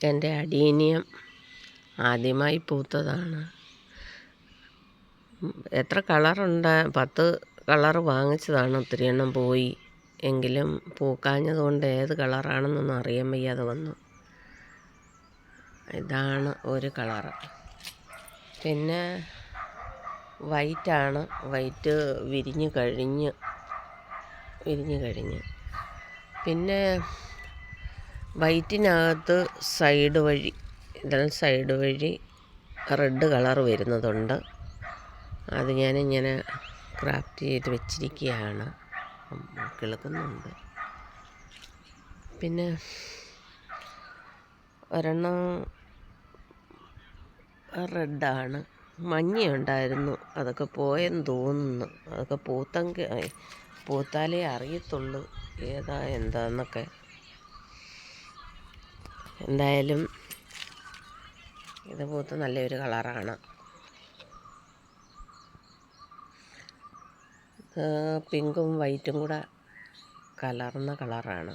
എൻ്റെ അഡീനിയം ആദ്യമായി പൂത്തതാണ്. എത്ര കളറുണ്ട്? 10 കളറ് വാങ്ങിച്ചതാണ്. ഒത്തിരി എണ്ണം പോയി. എങ്കിലും പൂക്കാഞ്ഞതുകൊണ്ട് ഏത് കളറാണെന്നൊന്നും അറിയാൻ വയ്യാതെ വന്നു. ഇതാണ് ഒരു കളറ്. പിന്നെ വൈറ്റാണ്. വൈറ്റ് വിരിഞ്ഞ് കഴിഞ്ഞ്. പിന്നെ വൈറ്റിനകത്ത് സൈഡ് വഴി റെഡ് കളർ വരുന്നതുണ്ട്. അത് ഞാനിങ്ങനെ ക്രാഫ്റ്റ് ചെയ്ത് വെച്ചിരിക്കുകയാണ്. കിളുക്കുന്നുണ്ട്. പിന്നെ ഒരെണ്ണം റെഡാണ്. മഞ്ഞയുണ്ടായിരുന്നു, അതൊക്കെ പോയെന്ന് തോന്നുന്നു. അതൊക്കെ പൂത്താലേ അറിയത്തുള്ളൂ ഏതാ എന്താന്നൊക്കെ. എന്തായാലും ഇത് പൂത്ത് നല്ലൊരു കളറാണ്. പിങ്കും വൈറ്റും കൂടെ കലർന്ന കളറാണ്.